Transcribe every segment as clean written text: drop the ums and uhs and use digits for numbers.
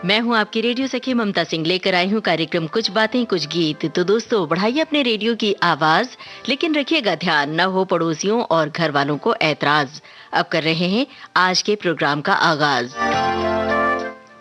मैं हूं आपकी रेडियो सखी ममता सिंह, लेकर आई हूं कार्यक्रम कुछ बातें कुछ गीत। तो दोस्तों, बढ़ाइए अपने रेडियो की आवाज, लेकिन रखिएगा ध्यान न हो पड़ोसियों और घर वालों को ऐतराज। अब कर रहे हैं आज के प्रोग्राम का आगाज।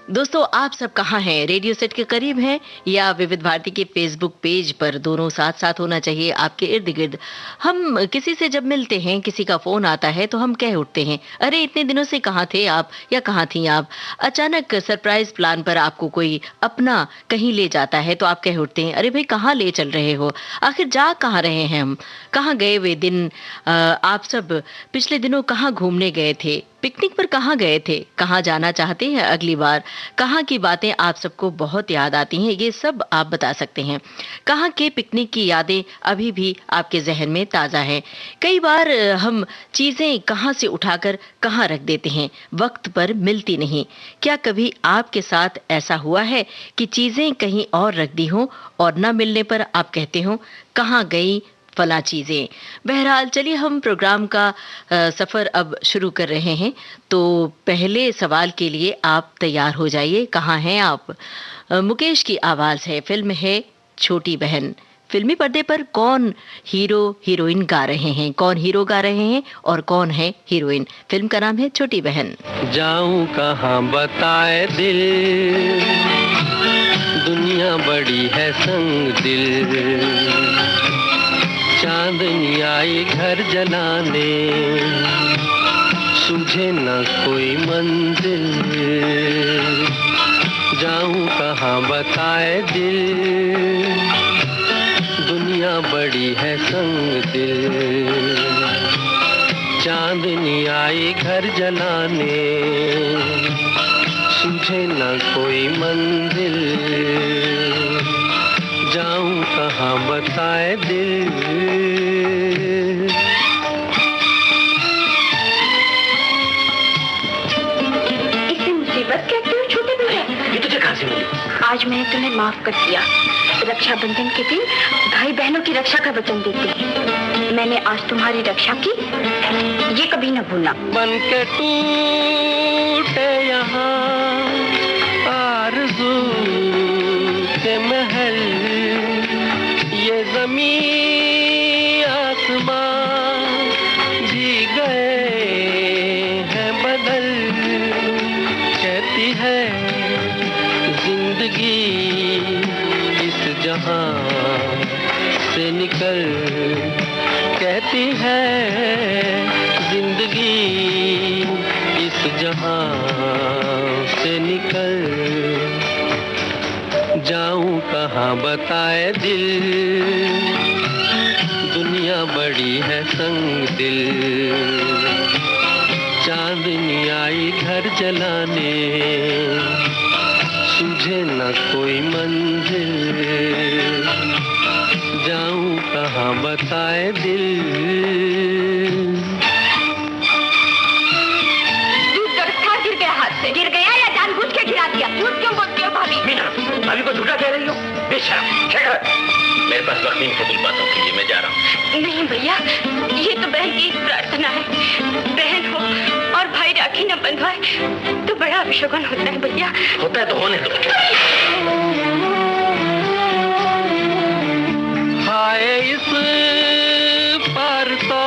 दोस्तों, आप सब कहाँ हैं? रेडियो सेट के करीब हैं या विविध भारती के फेसबुक पेज पर? दोनों साथ साथ होना चाहिए आपके इर्द गिर्द। हम किसी से जब मिलते हैं, किसी का फोन आता है तो हम कह उठते हैं, अरे इतने दिनों से कहाँ थे आप या कहाँ थी आप। अचानक सरप्राइज प्लान पर आपको कोई अपना कहीं ले जाता है तो आप कह उठते हैं, अरे भाई कहाँ ले चल रहे हो, आखिर जा कहाँ रहे हैं हम, कहाँ गए वे दिन। आप सब पिछले दिनों कहाँ घूमने गए थे, पिकनिक पर कहाँ गए थे, कहाँ जाना चाहते हैं अगली बार, कहाँ की बातें आप सबको बहुत याद आती हैं, ये सब आप बता सकते हैं। कहाँ के पिकनिक की यादें अभी भी आपके जहन में ताज़ा हैं। कई बार हम चीज़ें कहाँ से उठाकर कहाँ रख देते हैं, वक्त पर मिलती नहीं। क्या कभी आपके साथ ऐसा हुआ है कि चीज़ें कहीं और रख दी हों और न मिलने पर आप कहते हो कहाँ गई फला चीजें। बहरहाल चलिए हम प्रोग्राम का सफर अब शुरू कर रहे हैं। तो पहले सवाल के लिए आप तैयार हो जाइए। कहाँ हैं आप? मुकेश की आवाज है, फिल्म है छोटी बहन। फिल्मी पर्दे पर कौन हीरो हीरोइन गा रहे हैं, कौन हीरो गा रहे हैं और कौन है हीरोइन? फिल्म का नाम है छोटी बहन। जाऊं कहाँ बताए दिल, दुनिया बड़ी है संग दिल। चांदनी आई घर जलाने, सूझे न कोई मंजिल। जाऊं कहाँ बताए दिल, दुनिया बड़ी है संग दिल। चांदनी आई घर जलाने, सूझे न कोई मंजिल। जाऊं कहाँ बताए दिल। इसे मुसीबत कहते हो छोटे भैया? ये तुझे कहाँ से मिली? आज मैंने तुम्हें माफ कर दिया। रक्षाबंधन के दिन भाई बहनों की रक्षा का वचन देते हैं। मैंने आज तुम्हारी रक्षा की, ये कभी न भूलना। बन के टूटे यहाँ आरज़ू के महल, ये ज़मीन आसमां भी गए हैं बदल। कहती है जिंदगी इस जहां से निकल, कहती है जिंदगी इस जहां से निकल। जाऊं कहाँ बताए दिल, दुनिया बड़ी है संग दिल। चांदनी आई घर जलाने, सूझे न कोई मंजिल। जाऊं कहाँ बताए दिल। गिर गया हाथ से। गिर गया या जानबूझ के गिरा दिया? झूठ क्यों बोलती हो भाभी? मीना, भाभी को झूठा कह रही हो? बेशर्म। मेरे पास वक्त नहीं फजूल बातों के लिए, मैं जा रहा हूँ। नहीं भैया, ये तो बहन की प्रार्थना है। बहन हो और भाई राखी न बंधवाए तो बड़ा अपशगुन होता है भैया। होता है तो होने दो। हाय इस पार तो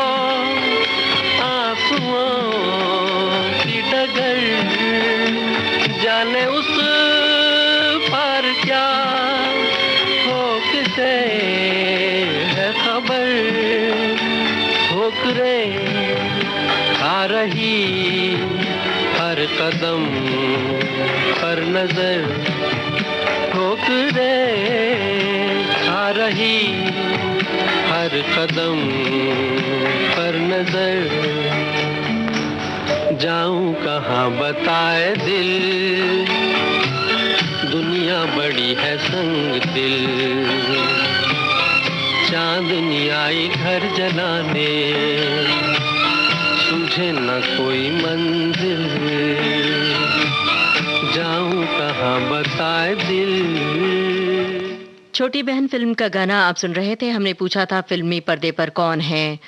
आंसुओं की डगर, जाने उस पार क्या हो किसे है खबर। ठोकरे आ रही हर कदम पर नजर, ठोकरे आ रही हर कदम पर नजर। जाऊं कहाँ बताए दिल, दुनिया बड़ी है संग दिल। चांदनी आई घर जलाने, सूझे न कोई मंजिल। जाऊं कहाँ बताए दिल। छोटी बहन फिल्म का गाना आप सुन रहे थे। हमने पूछा था फिल्मी पर्दे पर कौन है।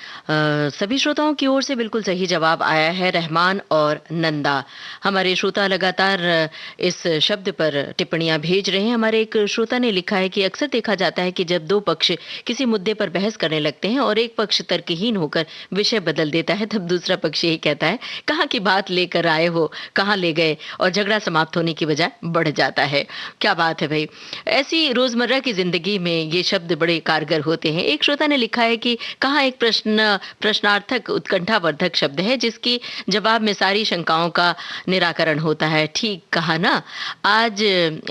सभी श्रोताओं की ओर से बिल्कुल सही जवाब आया है, रहमान और नंदा। हमारे श्रोता लगातार इस शब्द पर टिप्पणियां भेज रहे हैं। हमारे एक श्रोता ने लिखा है कि अक्सर देखा जाता है कि जब दो पक्ष किसी मुद्दे पर बहस करने लगते हैं और एक पक्ष तर्कहीन होकर विषय बदल देता है, तब दूसरा पक्ष यही कहता है, कहाँ की बात लेकर आए हो, कहाँ ले गए, और झगड़ा समाप्त होने की बजाय बढ़ जाता है। क्या बात है भाई, ऐसी रोजमर्रा की जिंदगी में ये शब्द बड़े कारगर होते हैं। एक श्रोता ने लिखा है कि कहाँ एक प्रश्नार्थक उत्कंठावर्धक शब्द है जिसकी जवाब में सारी शंकाओं का निराकरण होता है। ठीक कहा ना। आज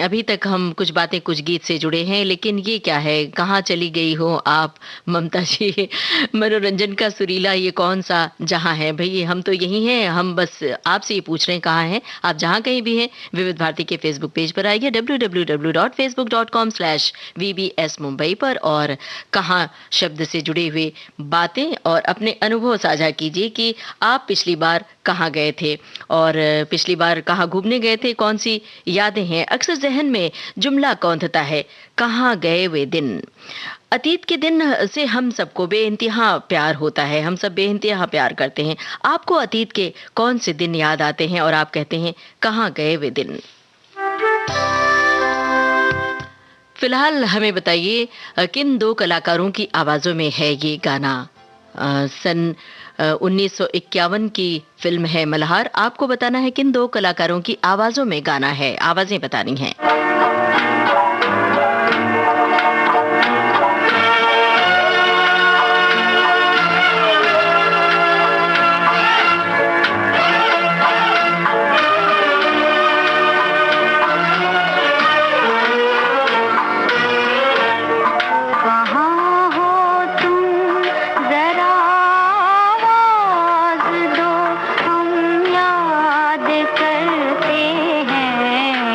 अभी तक हम कुछ बातें कुछ गीत से जुड़े हैं, लेकिन ये क्या है, कहाँ चली गई हो आप ममता जी, मनोरंजन का सुरीला ये कौन सा जहां है भाई, हम तो यही हैं। हम बस आपसे ये पूछ रहे हैं कहाँ हैं आप, जहां कहीं भी हैं। विविध भारती के फेसबुक पेज पर आइए www.facebook.com/vbs मुंबई पर, और कहाँ शब्द से जुड़े हुए बातें और अपने अनुभव साझा कीजिए कि आप पिछली बार कहाँ गए थे और पिछली बार कहाँ घूमने गए थे, कौन सी यादें हैं। अक्सर जहन में जुमला कौंधता है, कहाँ गए वे दिन। अतीत के दिन से हम सबको बेइंतहा प्यार होता है, हम सब बेइंतहा प्यार करते हैं। आपको अतीत के कौन से दिन याद आते हैं और आप कहते हैं कहाँ गए वे दिन। फिलहाल हमें बताइए किन दो कलाकारों की आवाजों में है ये गाना। सन 1951 की फिल्म है मल्हार। आपको बताना है किन दो कलाकारों की आवाजों में गाना है, आवाजें बतानी हैं।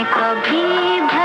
कभी भी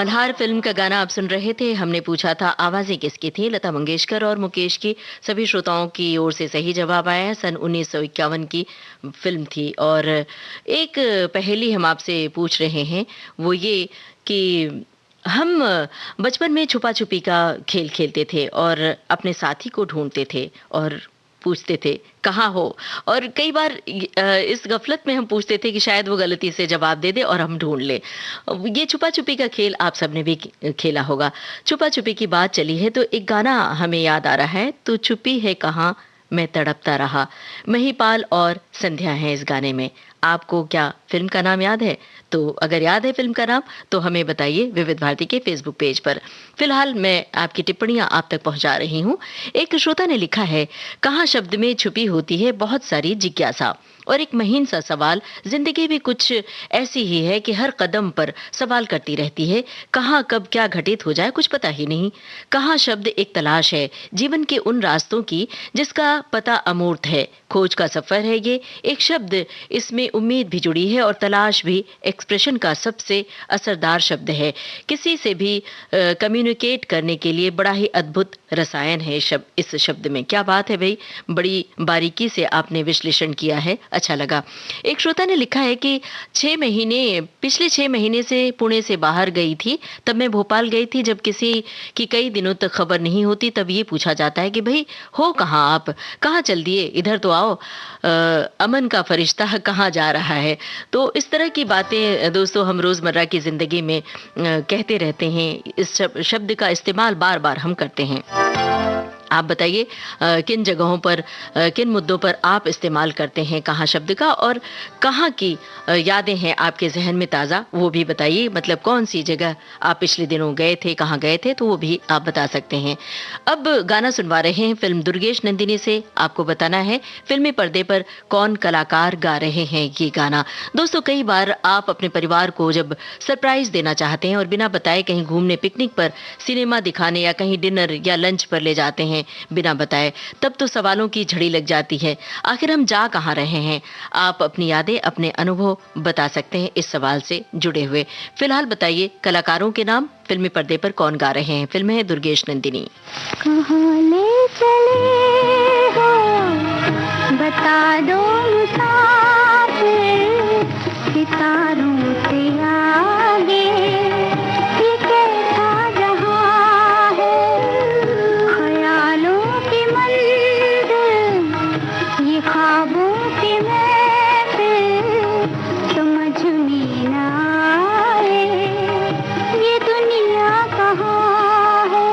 मल्हार फिल्म का गाना आप सुन रहे थे। हमने पूछा था आवाजें किसकी थी, लता मंगेशकर और मुकेश की। सभी श्रोताओं की ओर से सही जवाब आया है, सन 1951 की फिल्म थी। और एक पहेली हम आपसे पूछ रहे हैं, वो ये कि हम बचपन में छुपा छुपी का खेल खेलते थे और अपने साथी को ढूंढते थे और पूछते थे कहाँ हो। और कई बार इस गफलत में हम पूछते थे कि शायद वो गलती से जवाब दे दे और हम ढूंढ ले। ये छुपा छुपी का खेल आप सबने भी खेला होगा। छुपा छुपी की बात चली है तो एक गाना हमें याद आ रहा है, तू छुपी है कहाँ मैं तड़पता रहा। महिपाल और संध्या हैं इस गाने में। आपको क्या फिल्म का नाम याद है? तो अगर याद है फिल्म का नाम तो हमें बताइए विविध भारती के फेसबुक पेज पर। फिलहाल मैं आपकी टिप्पणियां आप तक पहुंचा रही हूं। एक श्रोता ने लिखा है, कहाँ शब्द में छुपी होती है बहुत सारी जिज्ञासा और एक महीन सा सवाल। जिंदगी भी कुछ ऐसी ही है कि हर कदम पर सवाल करती रहती है, कहाँ कब क्या घटित हो जाए कुछ पता ही नहीं। कहाँ शब्द एक तलाश है जीवन के उन रास्तों की जिसका पता अमूर्त है। खोज का सफर है ये, एक शब्द इसमें उम्मीद भी जुड़ी है और तलाश भी एक्सप्रेशन का सबसे असरदार शब्द है। किसी से भी कम्युनिकेट करने के लिए बड़ा ही अद्भुत रसायन है इस शब्द में। क्या बात है भाई, बड़ी बारीकी से आपने विश्लेषण किया है, अच्छा लगा। एक श्रोता ने लिखा है कि पिछले 6 महीने से पुणे से बाहर गई थी, तब मैं भोपाल गई थी। जब किसी की कई दिनों तक खबर नहीं होती तब ये पूछा जाता है कि भाई हो कहाँ आप, कहाँ चल दिए, इधर तो आओ, अमन का फरिश्ता कहाँ जा रहा है। तो इस तरह की बातें दोस्तों हम रोजमर्रा की जिंदगी में कहते रहते हैं। इस शब्द का इस्तेमाल बार बार हम करते हैं। आप बताइए किन जगहों पर, किन मुद्दों पर आप इस्तेमाल करते हैं कहाँ शब्द का, और कहाँ की यादें हैं आपके जहन में ताज़ा, वो भी बताइए। मतलब कौन सी जगह आप पिछले दिनों गए थे, कहाँ गए थे, तो वो भी आप बता सकते हैं। अब गाना सुनवा रहे हैं फिल्म दुर्गेश नंदिनी से। आपको बताना है फिल्मी पर्दे पर कौन कलाकार गा रहे हैं ये गाना। दोस्तों कई बार आप अपने परिवार को जब सरप्राइज देना चाहते हैं और बिना बताए कहीं घूमने, पिकनिक पर, सिनेमा दिखाने या कहीं डिनर या लंच पर ले जाते हैं बिना बताए, तब तो सवालों की झड़ी लग जाती है। आखिर हम जा कहाँ रहे हैं? आप अपनी यादें, अपने अनुभव बता सकते हैं इस सवाल से जुड़े हुए। फिलहाल बताइए कलाकारों के नाम, फिल्मी पर्दे पर कौन गा रहे हैं। फिल्म है दुर्गेश नंदिनी। कहाँ ले चले हो बता दो मुसाफिर, सितारों से आगे ये कैसा जहां है। ख्यालों की मंजिल ये ख्वाबों की महफिल, समझ में ना आए ये दुनिया कहाँ है।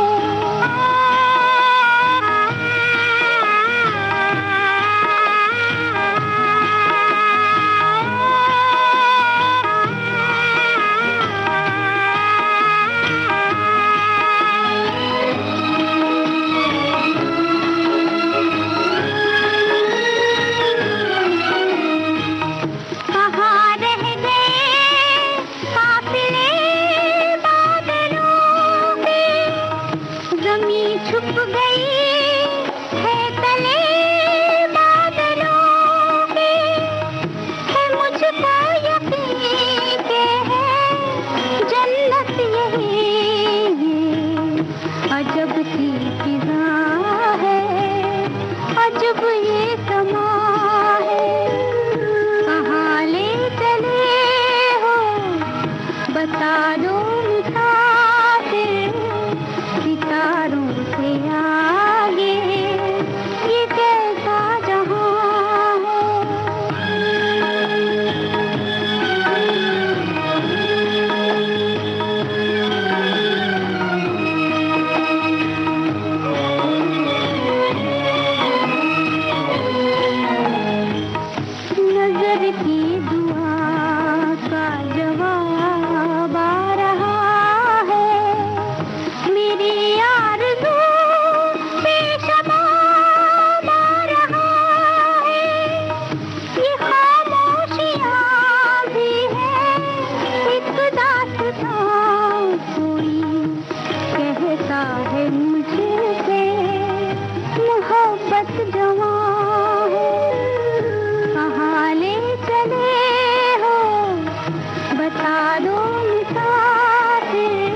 बता दो मुसाफिर,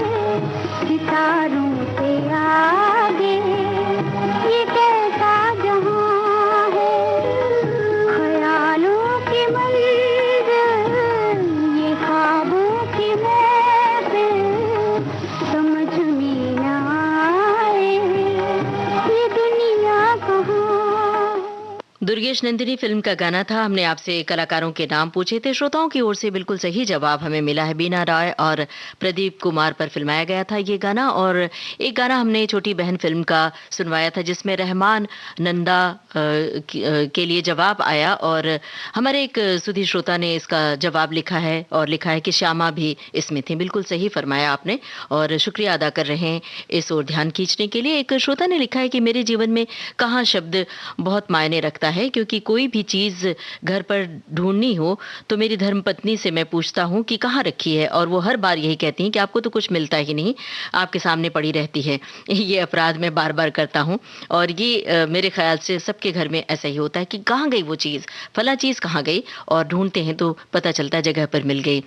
दुर्गेश नंदिनी फिल्म का गाना था। हमने आपसे कलाकारों के नाम पूछे थे। श्रोताओं की ओर से बिल्कुल सही जवाब हमें मिला है। बीना रॉय और प्रदीप कुमार पर फिल्माया गया था ये गाना। और एक गाना हमने छोटी बहन फिल्म का सुनवाया था जिसमें रहमान नंदा के लिए जवाब आया। और हमारे एक सुधी श्रोता ने इसका जवाब लिखा है और लिखा है कि श्यामा भी इसमें थी। बिल्कुल सही फरमाया आपने और शुक्रिया अदा कर रहे हैं इस ओर ध्यान खींचने के लिए। एक श्रोता ने लिखा है कि मेरे जीवन में कहाँ शब्द बहुत मायने रखता है, क्योंकि कोई भी चीज घर पर ढूंढनी हो तो मेरी धर्मपत्नी से मैं पूछता हूँ कि कहाँ रखी है, और वो हर बार यही कहती हैं कि आपको तो कुछ मिलता ही नहीं, आपके सामने पड़ी रहती है। ये अपराध मैं बार बार करता हूँ और ये मेरे ख्याल से सबके घर में ऐसा ही होता है कि कहाँ गई वो चीज, फला चीज कहाँ गई, और ढूंढते हैं तो पता चलता है जगह पर मिल गई।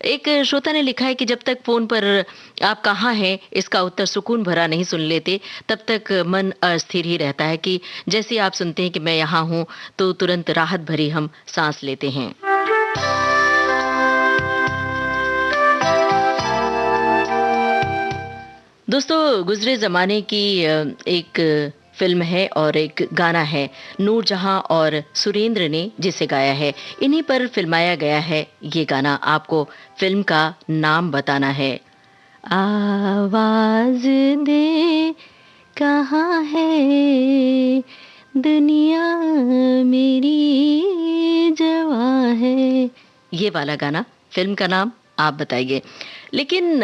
एक श्रोता ने लिखा है कि जब तक फोन पर आप कहाँ हैं इसका उत्तर सुकून भरा नहीं सुन लेते तब तक मन अस्थिर ही रहता है, कि जैसे आप सुनते हैं कि मैं यहाँ हूँ तो तुरंत राहत भरी हम सांस लेते हैं। दोस्तों, गुजरे जमाने की एक फिल्म है और एक गाना है, नूरजहां और सुरेंद्र ने जिसे गाया है, इन्हीं पर फिल्माया गया है ये गाना। आपको फिल्म का नाम बताना है। आवाज दे कहाँ है दुनिया मेरी जवां है, ये वाला गाना। फिल्म का नाम आप बताइए। लेकिन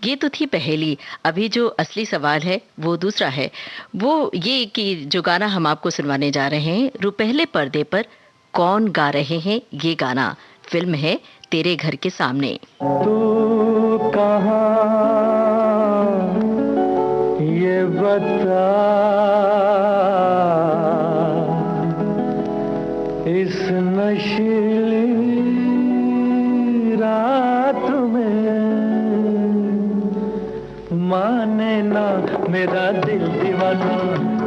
ये तो थी पहेली। अभी जो असली सवाल है वो दूसरा है। वो ये कि जो गाना हम आपको सुनवाने जा रहे हैं, रुपहले पर्दे पर कौन गा रहे हैं ये गाना। फिल्म है तेरे घर के सामने। तू कहाँ ये बता, इस नशीली रात में माने ना मेरा दिल दीवाना,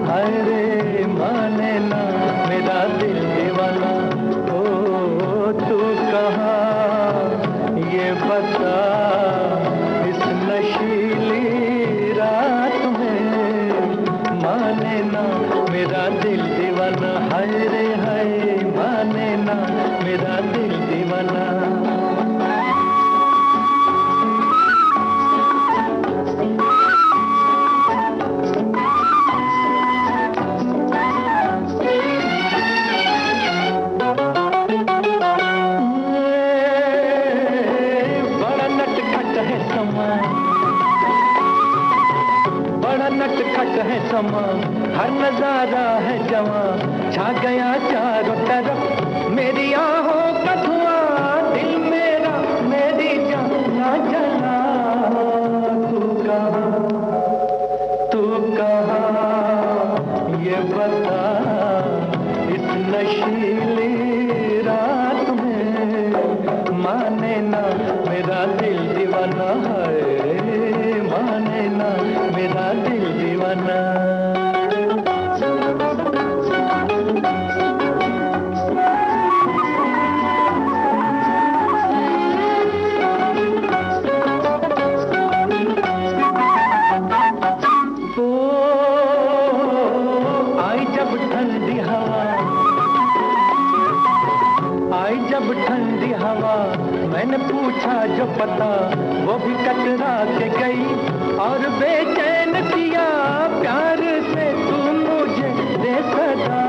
हाय रे माने ना मेरा दिल दीवाना। ओ तू कहाँ ये बता, इस नशीली रात में माने ना मेरा दिल दीवाना, हाय रे हाय माने ना मेरा दिल दीवाना। है समा, हर नजारा है जवां, छा गया चारों तरफ मेरी आहों का धुआं, दिल मेरा मेरी जान ना जला। तू कहाँ ये बता, इस नशीली रात में माने ना मेरा दिल दीवाना, है माने ना मेरा दिल दीवाना। आई जब ठंडी हवा, आई जब ठंडी हवा, मैंने पूछा जो पता, वो भी कतरा के गई और बेचैन किया प्यार से तू मुझे दे सदा।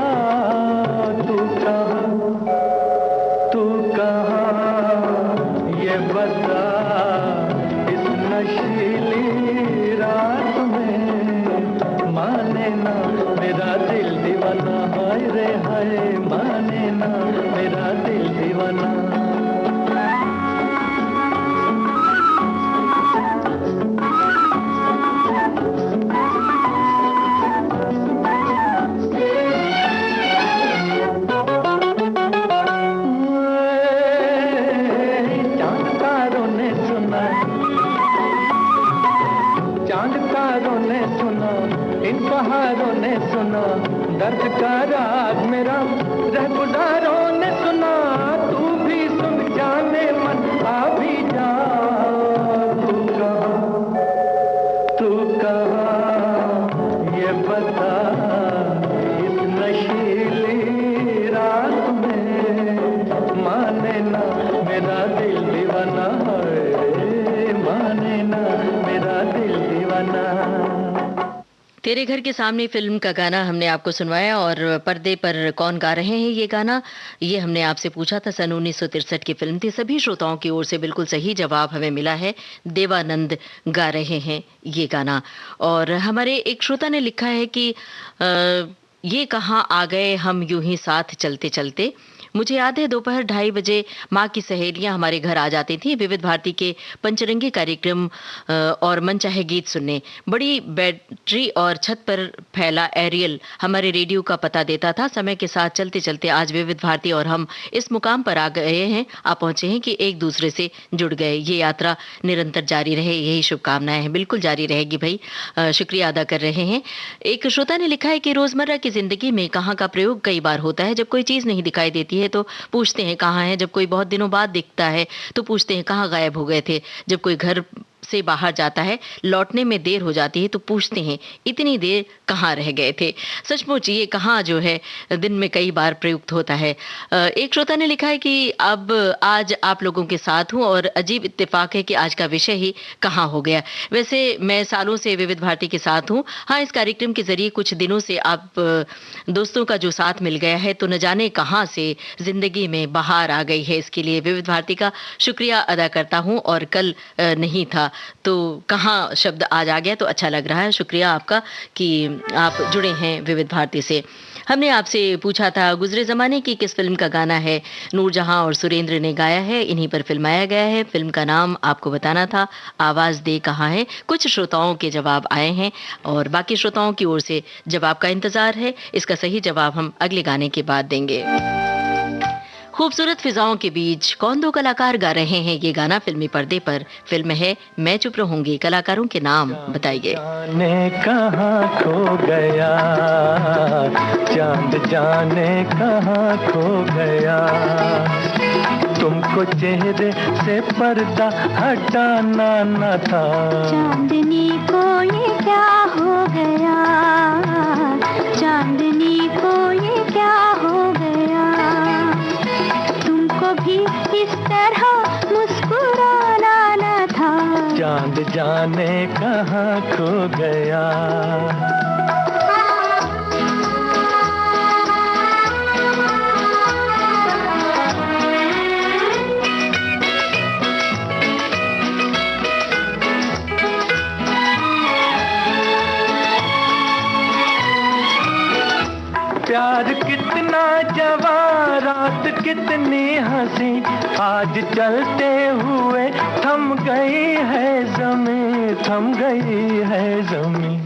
तू कहाँ ये बता, इस नशीली रात में माने ना मेरा दिल दीवाना, हाय रे हाय माने ना मेरा दिल दीवाना। बहारों ने सुना दर्द का राग मेरा, रहगुजारों ने सुना, तू भी सुन जाने मन आ भी जा। तू कहाँ ये बता, इस नशीली माने ना मेरा दिल दीवाना। तेरे घर के सामने फिल्म का गाना हमने आपको सुनवाया। और पर्दे पर कौन गा रहे हैं ये गाना, ये हमने आपसे पूछा था। सन 1963 की फिल्म थी। सभी श्रोताओं की ओर से बिल्कुल सही जवाब हमें मिला है, देवानंद गा रहे हैं ये गाना। और हमारे एक श्रोता ने लिखा है कि ये कहाँ आ गए हम यूं ही साथ चलते चलते। मुझे याद है दोपहर 2:30 बजे माँ की सहेलियां हमारे घर आ जाती थी विविध भारती के पंचरंगी कार्यक्रम और मनचाहे गीत सुनने। बड़ी बैटरी और छत पर फैला एरियल हमारे रेडियो का पता देता था। समय के साथ चलते चलते आज विविध भारती और हम इस मुकाम पर आ गए हैं, आ पहुंचे हैं कि एक दूसरे से जुड़ गए। ये यात्रा निरंतर जारी रहे, यही शुभकामनाएं हैं। बिल्कुल जारी रहेगी भाई, शुक्रिया अदा कर रहे हैं। एक श्रोता ने लिखा है कि रोजमर्रा की जिंदगी में कहाँ का प्रयोग कई बार होता है। जब कोई चीज नहीं दिखाई देती है तो पूछते हैं कहाँ है। जब कोई बहुत दिनों बाद दिखता है तो पूछते हैं कहाँ गायब हो गए थे। जब कोई घर से बाहर जाता है, लौटने में देर हो जाती है तो पूछते हैं इतनी देर कहाँ रह गए थे। सचमुच ये कहाँ जो है दिन में कई बार प्रयुक्त होता है। एक श्रोता ने लिखा है कि अब आज आप लोगों के साथ हूँ और अजीब इत्तेफाक है कि आज का विषय ही कहाँ हो गया। वैसे मैं सालों से विविध भारती के साथ हूँ। हाँ, इस कार्यक्रम के जरिए कुछ दिनों से आप दोस्तों का जो साथ मिल गया है तो न जाने कहाँ से जिंदगी में बहार आ गई है। इसके लिए विविध भारती का शुक्रिया अदा करता हूँ। और कल नहीं था तो कहाँ शब्द आज आ गया तो अच्छा लग रहा है। शुक्रिया आपका कि आप जुड़े हैं विविध भारती से। हमने आपसे पूछा था गुजरे जमाने की किस फिल्म का गाना है। नूरजहां और सुरेंद्र ने गाया है, इन्हीं पर फिल्माया गया है। फिल्म का नाम आपको बताना था, आवाज दे कहाँ है। कुछ श्रोताओं के जवाब आए हैं और बाकी श्रोताओं की ओर से जवाब का इंतजार है। इसका सही जवाब हम अगले गाने के बाद देंगे। खूबसूरत फिजाओं के बीच कौन दो कलाकार गा रहे हैं ये गाना फिल्मी पर्दे पर। फिल्म है मैं चुप रहूंगी। कलाकारों के नाम बताइए। जाने कहाँ खो गया, चांद जाने कहाँ खो गया, तुमको चेहरे से पर्दा हटाना न था। चांदनी को ये क्या हो गया, चांदनी को ये क्या हो गया, तुमको भी इस तरह मुस्कुराना न था। चांद जाने कहाँ खो गया। प्यार कितना जवा, रात कितनी हंसी, आज चलते हुए थम गई है ज़मीं, थम गई है ज़मीं।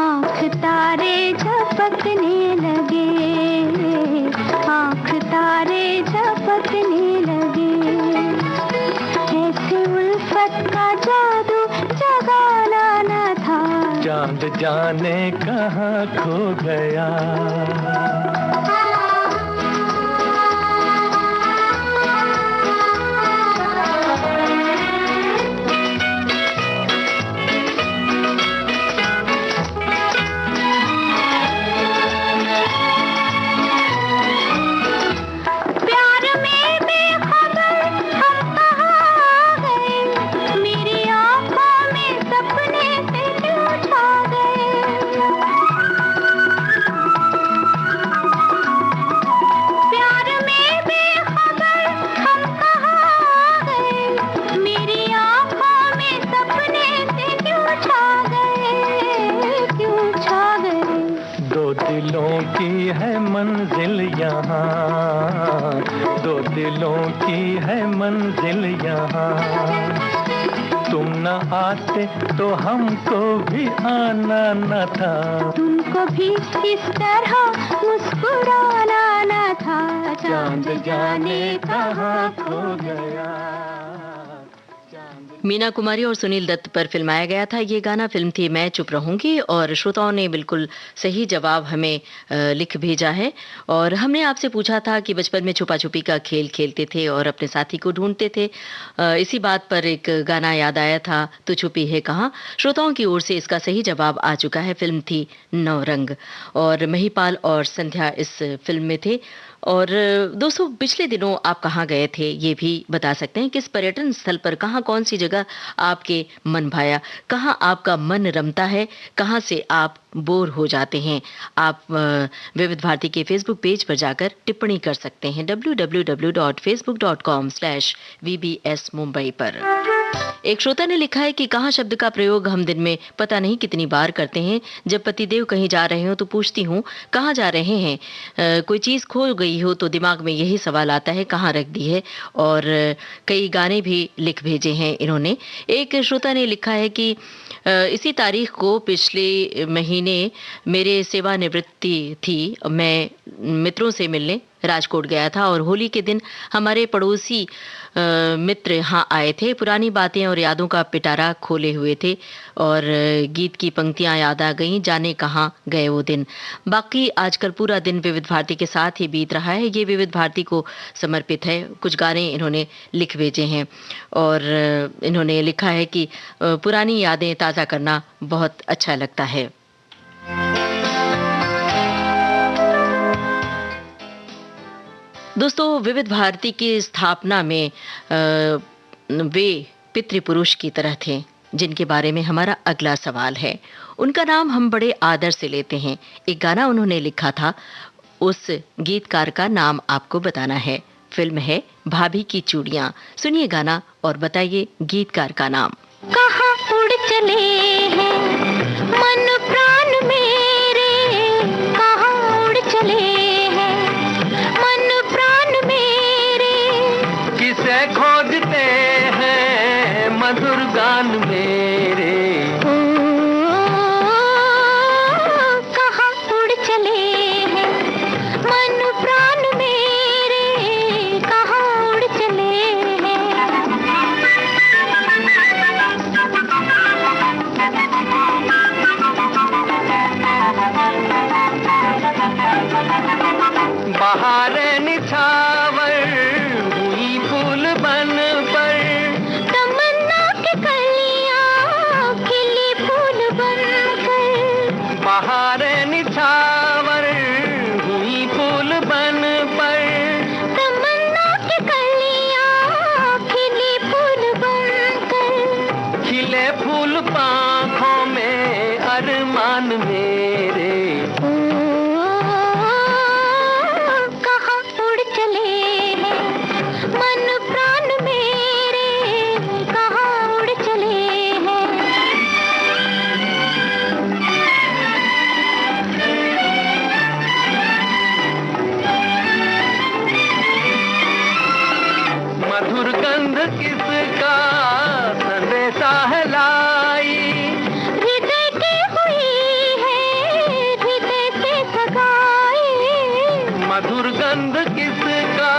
आँख तारे झपकने लगे, आँख तारे झपकने लगे, ऐसे उल्फत का जादू जगाना न था। चांद जाने कहाँ खो गया। दिलों की है मंजिल यहाँ, दो दिलों की है मंजिल यहाँ, तुम न आते तो हमको भी आना न था। तुमको भी इस तरह मुस्कुराना न था। चांद जाने कहाँ खो गया। मीना कुमारी और सुनील दत्त पर फिल्माया गया था ये गाना। फिल्म थी मैं चुप रहूंगी। और श्रोताओं ने बिल्कुल सही जवाब हमें लिख भेजा है। और हमने आपसे पूछा था कि बचपन में छुपा छुपी का खेल खेलते थे और अपने साथी को ढूंढते थे। इसी बात पर एक गाना याद आया था, तू छुपी है कहाँ। श्रोताओं की ओर से इसका सही जवाब आ चुका है। फिल्म थी नवरंग और महिपाल और संध्या इस फिल्म में थे। और दोस्तों, पिछले दिनों आप कहाँ गए थे ये भी बता सकते हैं। किस पर्यटन स्थल पर कहाँ कौन सी जगह जगह आपके मन भाया, कहाँ आपका मन रमता है, कहाँ से आप बोर हो जाते हैं। आप विविध भारती के फेसबुक पेज पर जाकर टिप्पणी कर सकते हैं www.facebook.com/vbs मुंबई पर। एक श्रोता ने लिखा है कि कहाँ शब्द का प्रयोग हम दिन में पता नहीं कितनी बार करते हैं। जब पतिदेव कहीं जा रहे हो तो पूछती हूँ कहाँ जा रहे हैं। कोई चीज़ खो गई हो तो दिमाग में यही सवाल आता है कहाँ रख दी है। और कई गाने भी लिख भेजे हैं इन्होंने। एक श्रोता ने लिखा है कि इसी तारीख को पिछले महीने मेरे सेवानिवृत्ति थी। मैं मित्रों से मिलने राजकोट गया था और होली के दिन हमारे पड़ोसी मित्र यहाँ आए थे। पुरानी बातें और यादों का पिटारा खोले हुए थे और गीत की पंक्तियाँ याद आ गईं, जाने कहाँ गए वो दिन। बाकी आजकल पूरा दिन विविध भारती के साथ ही बीत रहा है। ये विविध भारती को समर्पित है। कुछ गाने इन्होंने लिख भेजे हैं और इन्होंने लिखा है कि पुरानी यादें ताज़ा करना बहुत अच्छा लगता है। दोस्तों, विविध भारती की स्थापना में वे पितृपुरुष की तरह थे जिनके बारे में हमारा अगला सवाल है। उनका नाम हम बड़े आदर से लेते हैं। एक गाना उन्होंने लिखा था, उस गीतकार का नाम आपको बताना है। फिल्म है भाभी की चूड़ियां। सुनिए गाना और बताइए गीतकार का नाम। कहाँ उड़ चले हैं मन प्राण मेरे, कहाँ उड़ चले हैं मन प्राण मेरे, किसे खोजते हैं मधुर गान मेरे। ओ, कहाँ उड़ चले हैं मन प्राण मेरे, कहाँ उड़ चले बहारे निछावर हुई फूल बन पर, तमन्ना के कलियां खिली फूल बनकर, बहारे निछावर हुई फूल बन पर, तमन्ना के कलियां खिली फूल बनकर, खिले फूल पाँखों में अरमान मेरे। कहाँ उड़ चले हैं मन प्राण मेरे, कहाँ उड़ चले हैं। मधुर गंध किसका संदेशा है लाई, हृदय की हुई है हृदय से सगाई, मधुर गंध किसका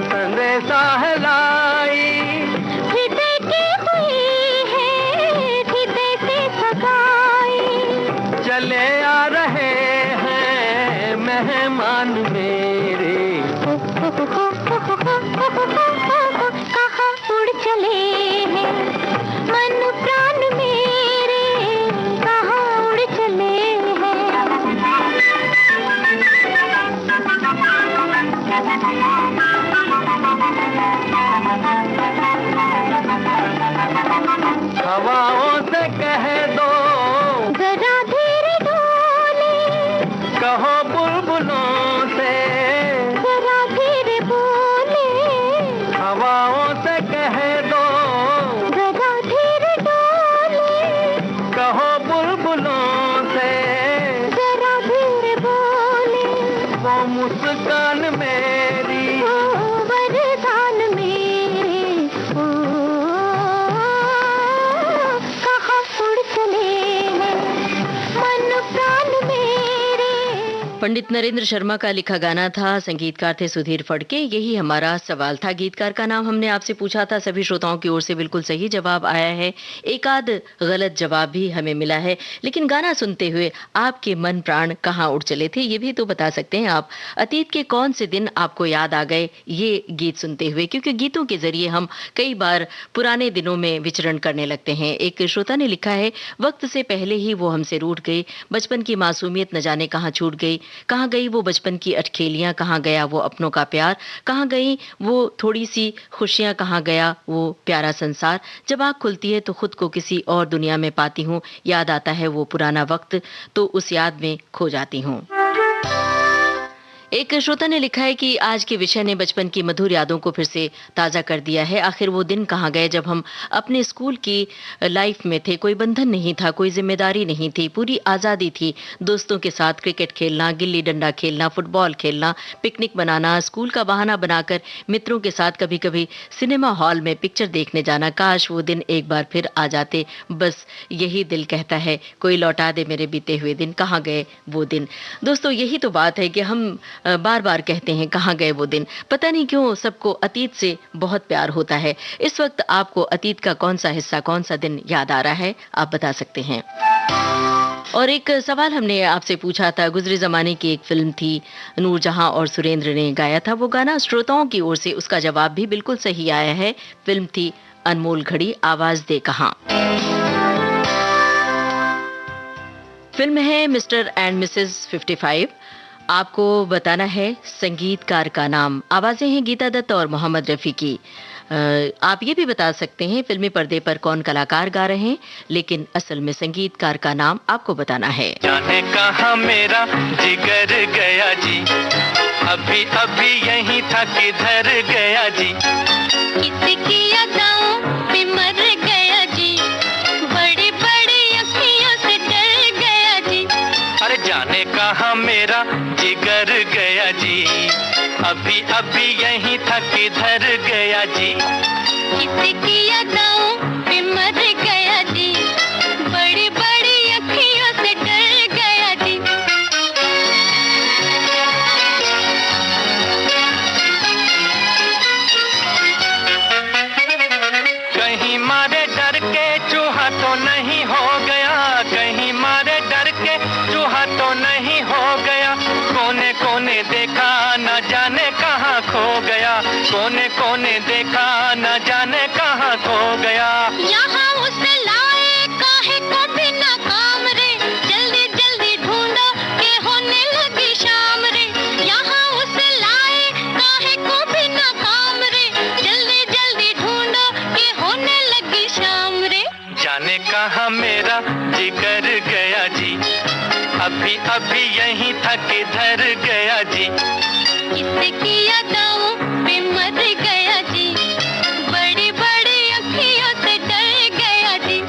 संदेशा है लाई, हृदय की हुई है हृदय से सगाई, चले आ रहे हैं मेहमान मेरे। कहाँ उड़ चले हैं मन प्राण मेरे, कहाँ उड़ चले हवाओं से कह दो जरा धीरे डोले, कहो बुलबुलों से, जरा धीरे बोले, हवाओं से कह दो जरा धीरे डोले, कहो बुलबुलों से, जरा धीरे बोले, वो मुस्कान मेरी ओ वरदान मेरे, ओ कहाँ उड़ चले हैं मन प्राण मेरे। पंडित नरेंद्र शर्मा का लिखा गाना था, संगीतकार थे सुधीर फड़के। यही हमारा सवाल था। गीतकार का नाम हमने आपसे पूछा था। सभी श्रोताओं की ओर से बिल्कुल सही जवाब आया है। एक आध गलत जवाब भी हमें मिला है, लेकिन गाना सुनते हुए आपके मन प्राण कहाँ उड़ चले थे ये भी तो बता सकते हैं आप। अतीत के कौन से दिन आपको याद आ गए ये गीत सुनते हुए, क्योंकि गीतों के जरिए हम कई बार पुराने दिनों में विचरण करने लगते हैं। एक श्रोता ने लिखा है, वक्त से पहले ही वो हमसे रूठ गई, बचपन की मासूमियत न जाने कहाँ छूट गई, कहाँ गई वो बचपन की अटखेलियां, कहाँ गया वो अपनों का प्यार, कहाँ गई वो थोड़ी सी खुशियां, कहाँ गया वो प्यारा संसार। जब आँख खुलती है तो खुद को किसी और दुनिया में पाती हूँ, याद आता है वो पुराना वक्त तो उस याद में खो जाती हूँ। एक श्रोता ने लिखा है कि आज के विषय ने बचपन की मधुर यादों को फिर से ताज़ा कर दिया है। आखिर वो दिन कहाँ गए जब हम अपने स्कूल की लाइफ में थे, कोई बंधन नहीं था, कोई जिम्मेदारी नहीं थी, पूरी आज़ादी थी। दोस्तों के साथ क्रिकेट खेलना, गिल्ली डंडा खेलना, फुटबॉल खेलना, पिकनिक बनाना, स्कूल का बहाना बनाकर मित्रों के साथ कभी कभी सिनेमा हॉल में पिक्चर देखने जाना। काश वो दिन एक बार फिर आ जाते, बस यही दिल कहता है, कोई लौटा दे मेरे बीते हुए दिन, कहाँ गए वो दिन। दोस्तों, यही तो बात है कि हम बार बार कहते हैं कहाँ गए वो दिन। पता नहीं क्यों सबको अतीत से बहुत प्यार होता है। इस वक्त आपको अतीत का कौन सा हिस्सा, कौन सा दिन याद आ रहा है, आप बता सकते हैं। और एक सवाल हमने आपसे पूछा था, गुजरे जमाने की एक फिल्म थी, नूरजहां और सुरेंद्र ने गाया था वो गाना, श्रोताओं की ओर से उसका जवाब भी बिल्कुल सही आया है। फिल्म थी अनमोल घड़ी, आवाज दे कहां। फिल्म है मिस्टर एंड मिसेस 55। आपको बताना है संगीतकार का नाम। आवाजें हैं गीता दत्त और मोहम्मद रफी की। आप ये भी बता सकते हैं फिल्मी पर्दे पर कौन कलाकार गा रहे हैं, लेकिन असल में संगीतकार का नाम आपको बताना है। जाने कहाँ मेरा जिगर गया जी, अभी अभी यहीं था किधर गया जी, किसकी यादों में मर गया जी, बड़ी बड़ी अखियों से डर गया जी। अरे जाने कहाँ मेरा जिगर गया जी, अभी अभी यहीं था किधर गया जी, किसकी यादों में मर गया जी, बड़ी बड़ी अखियों से डर गया जी। कहीं मारे डर के चूहा तो नहीं हो गया, कहीं मारे डर के चूहा तो नहीं हो गया, कोने कोने देखा न जाने कहाँ खो गया, कोने कोने देखा न जाने कहाँ खो गया। यहाँ उसे लाए काहे को बिना काम रे, जल्दी जल्दी ढूंढो के होने लगी शाम रे। यहाँ उसे लाए काहे को बिना काम रे, जल्दी जल्दी ढूंढो के होने लगी शाम रे। जाने कहाँ मेरा जिगर गया जी, अभी अभी यहीं था किधर गया जी, किसकी यादों में मर गया जी, बड़ी बड़ी अखियों से डर गया जी।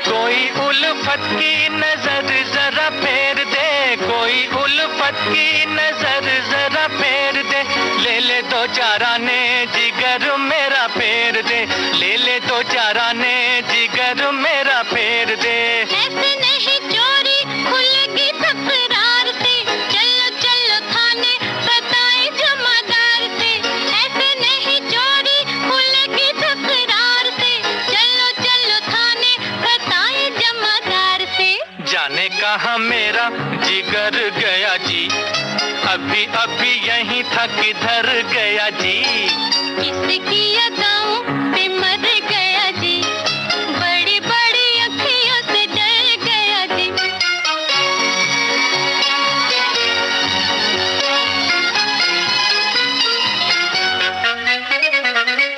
कोई उल्फत की नजर जरा फेर दे, कोई उल्फत की नजर जरा फेर दे, ले ले दो चार आने जिगर मेरा फेर दे, ले ले दो चार आने जिगर मेरा फेर दे। ऐसे नहीं चोरी खुलेगी तकरार से, चलो चलो थाने बताए जमादार से। ऐसे नहीं चोरी खुलेगी तकरार से, चलो चलो थाने बताए जमादार से। जाने कहाँ मेरा जिगर गया जी, अभी अभी यहीं था किधर गया जी, किसकी यादों में मर गया जी, बड़ी बड़ी अखियों से डर गया जी।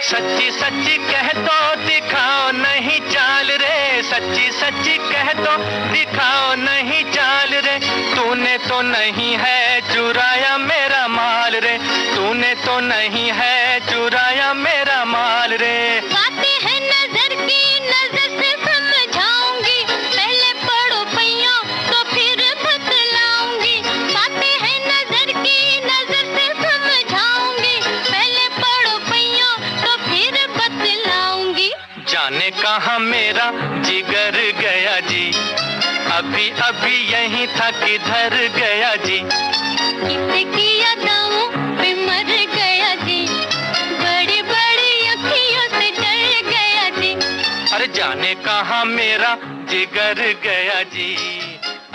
सच्ची सच्ची कह दो दिखाओ नहीं चाल रे, सच्ची सच्ची कह दो दिखाओ नहीं चाल रे, तूने तो नहीं है चुराया मेरा माल रे, तूने तो नहीं है चुराया मेरा माल रे। बातें हैं नजर की, नजर से समझाऊंगी, पहले पढ़ो पैयों तो फिर बतलाऊंगी। बातें हैं नजर की, नजर से समझाऊंगी, पहले पढ़ो पैयों तो फिर बतलाऊंगी। जाने कहाँ मेरा जिगर गया जी, अभी अभी यहीं था किधर गया जी, किसकी यादों में मर गया जी, बड़ी बड़ी अखियों से डर गया जी। अरे जाने कहाँ मेरा जिगर गया जी,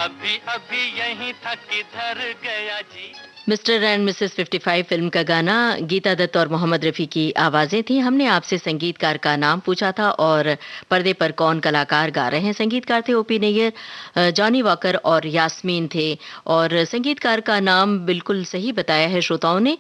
अभी अभी यहीं था किधर गया जी। मिस्टर एंड मिसेस 55 फिल्म का गाना, गीता दत्त और मोहम्मद रफ़ी की आवाज़ें थी। हमने आपसे संगीतकार का नाम पूछा था और पर्दे पर कौन कलाकार गा रहे हैं। संगीतकार थे ओपी नैयर, जॉनी वॉकर और यास्मीन थे। और संगीतकार का नाम बिल्कुल सही बताया है श्रोताओं ने।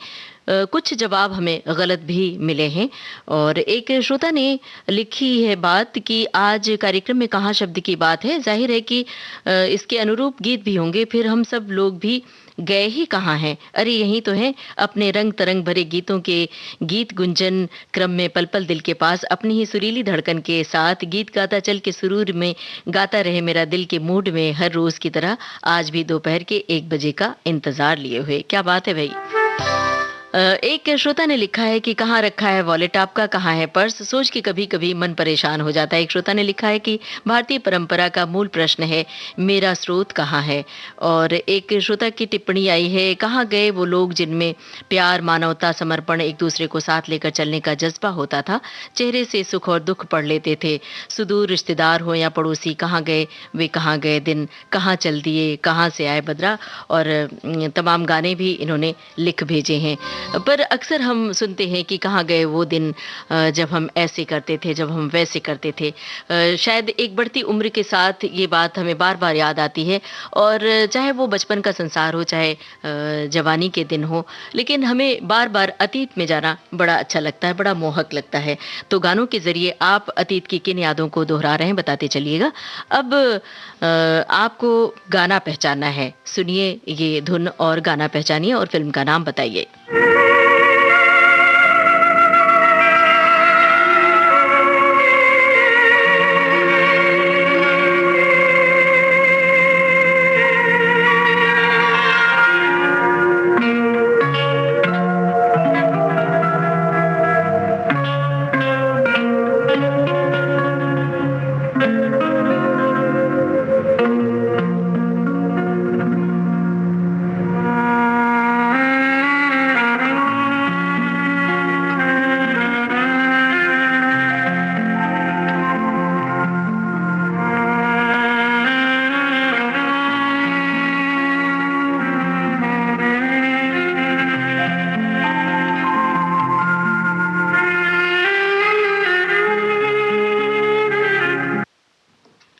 कुछ जवाब हमें गलत भी मिले हैं। और एक श्रोता ने लिखी है बात कि आज कार्यक्रम में कहाँ शब्द की बात है। जाहिर है कि इसके अनुरूप गीत भी होंगे, फिर हम सब लोग भी गए ही कहाँ हैं। अरे यहीं तो हैं, अपने रंग तरंग भरे गीतों के गीत गुंजन क्रम में पल पल दिल के पास, अपनी ही सुरीली धड़कन के साथ गीत गाता चल के सुरूर में गाता रहे मेरा दिल के मूड में, हर रोज की तरह आज भी दोपहर के 1 बजे का इंतजार लिए हुए। क्या बात है भाई। एक श्रोता ने लिखा है कि कहाँ रखा है वॉलेट आपका, कहाँ है पर्स, सोच के कभी कभी मन परेशान हो जाता है। एक श्रोता ने लिखा है कि भारतीय परंपरा का मूल प्रश्न है मेरा स्रोत कहाँ है। और एक श्रोता की टिप्पणी आई है, कहाँ गए वो लोग जिनमें प्यार, मानवता, समर्पण, एक दूसरे को साथ लेकर चलने का जज्बा होता था, चेहरे से सुख और दुख पढ़ लेते थे। सुदूर रिश्तेदार हो या पड़ोसी, कहाँ गए वे, कहाँ गए दिन, कहाँ चल दिए, कहाँ से आए बदरा। और तमाम गाने भी इन्होंने लिख भेजे हैं। पर अक्सर हम सुनते हैं कि कहाँ गए वो दिन जब हम ऐसे करते थे, जब हम वैसे करते थे। शायद एक बढ़ती उम्र के साथ ये बात हमें बार बार याद आती है। और चाहे वो बचपन का संसार हो, चाहे जवानी के दिन हो, लेकिन हमें बार बार अतीत में जाना बड़ा अच्छा लगता है, बड़ा मोहक लगता है। तो गानों के जरिए आप अतीत की किन यादों को दोहरा रहे हैं बताते चलिएगा। अब आपको गाना पहचानना है, सुनिए ये धुन और गाना पहचानिए और फिल्म का नाम बताइए।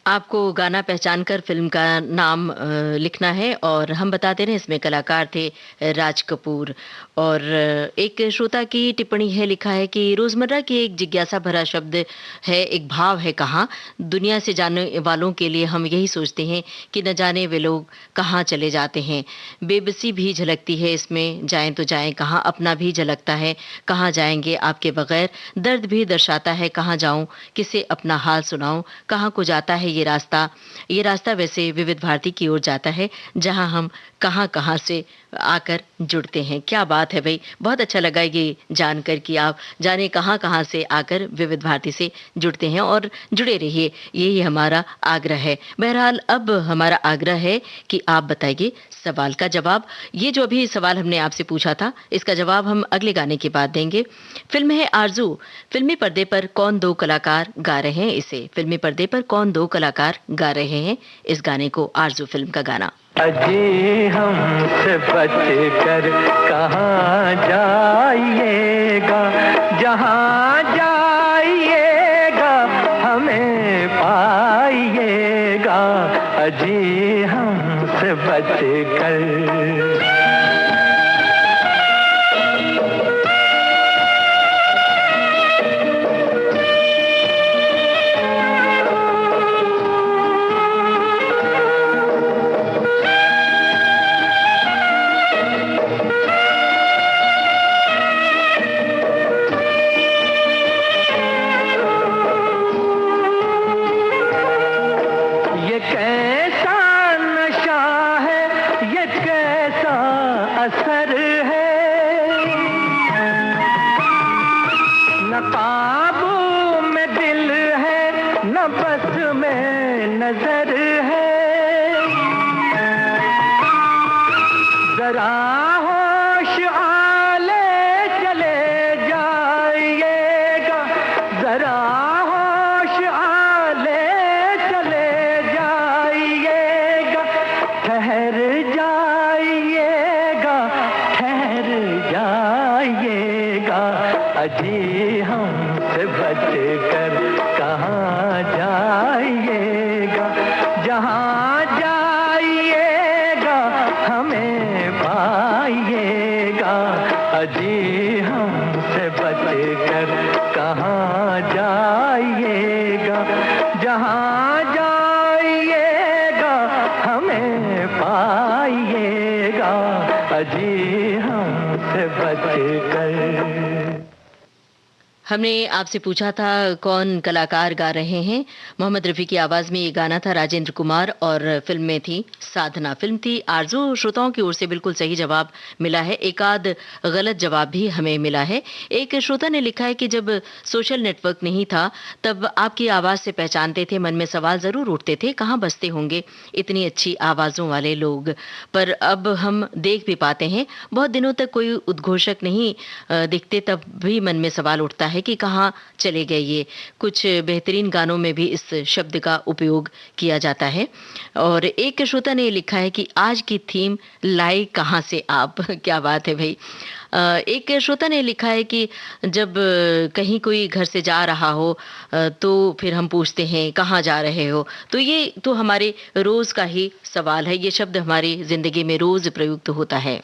आपको गाना पहचानकर फिल्म का नाम लिखना है और हम बताते रहे इसमें कलाकार थे राज कपूर। और एक श्रोता की टिप्पणी है, लिखा है कि रोजमर्रा की एक जिज्ञासा भरा शब्द है, एक भाव है कहाँ। दुनिया से जाने वालों के लिए हम यही सोचते हैं कि न जाने वे लोग कहाँ चले जाते हैं। बेबसी भी झलकती है इसमें, जाएं तो जाएं कहाँ, अपना भी झलकता है कहाँ जाएंगे आपके बगैर। दर्द भी दर्शाता है कहाँ जाऊं, किसे अपना हाल सुनाऊं, कहाँ को जाता है ये रास्ता वैसे विविध भारती की ओर जाता है, जहां हम कहां कहां से आकर जुड़ते हैं। क्या बात है भाई, बहुत अच्छा लगा ये जानकर कि आप जाने कहां कहां से आकर विविध भारती से जुड़ते हैं और जुड़े रहिए, यही हमारा आग्रह है। बहरहाल अब हमारा आग्रह है कि आप बताइए सवाल का जवाब। ये जो अभी सवाल हमने आपसे पूछा था, इसका जवाब हम अगले गाने के बाद देंगे। फिल्म है आरज़ू। फिल्मी पर्दे पर कौन दो कलाकार गा रहे हैं इसे, फिल्मी पर्दे पर कौन दो कलाकार गा रहे हैं इस गाने को, आरज़ू फिल्म का गाना। अजी हमसे बच कर कहाँ जाइएगा, जहाँ जाइएगा हमें पाइएगा, अजी हमसे बच कर। अजी हमसे बचकर कहाँ जाइएगा, जहाँ जाइएगा हमें पाइएगा, अजी हमसे बचकर। हमने आपसे पूछा था कौन कलाकार गा रहे हैं। मोहम्मद रफ़ी की आवाज़ में ये गाना था राजेंद्र कुमार और फिल्म में थी साधना। फिल्म थी आरज़ू। श्रोताओं की ओर से बिल्कुल सही जवाब मिला है, एक आध गलत जवाब भी हमें मिला है। एक श्रोता ने लिखा है कि जब सोशल नेटवर्क नहीं था तब आपकी आवाज़ से पहचानते थे, मन में सवाल ज़रूर उठते थे कहाँ बसते होंगे इतनी अच्छी आवाज़ों वाले लोग, पर अब हम देख भी पाते हैं बहुत दिनों तक कोई उद्घोषक नहीं दिखते, तब भी मन में सवाल उठता है कि कहाँ चले गए ये। कुछ बेहतरीन गानों में भी इस शब्द का उपयोग किया जाता है। और एक श्रोता ने लिखा है कि आज की थीम लाई कहाँ से आप। क्या बात है भाई। एक श्रोता ने लिखा है कि जब कहीं कोई घर से जा रहा हो तो फिर हम पूछते हैं कहाँ जा रहे हो, तो ये तो हमारे रोज का ही सवाल है, ये शब्द हमारी जिंदगी में रोज प्रयुक्त होता है।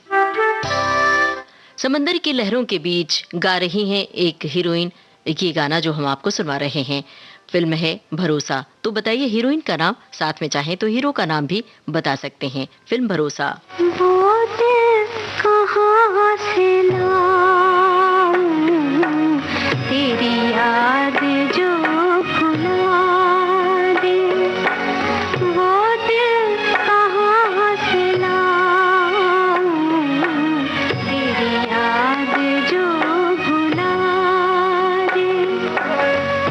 समंदर की लहरों के बीच गा रही हैं एक हीरोइन, ये गाना जो हम आपको सुनवा रहे हैं फिल्म है भरोसा। तो बताइए हीरोइन का नाम, साथ में चाहें तो हीरो का नाम भी बता सकते हैं। फिल्म भरोसा। वो दिल कहाँ से लाऊं, तेरी याद जो भुला दे, वो दिल कहाँ से लाऊं, तेरी याद जो भुला दे,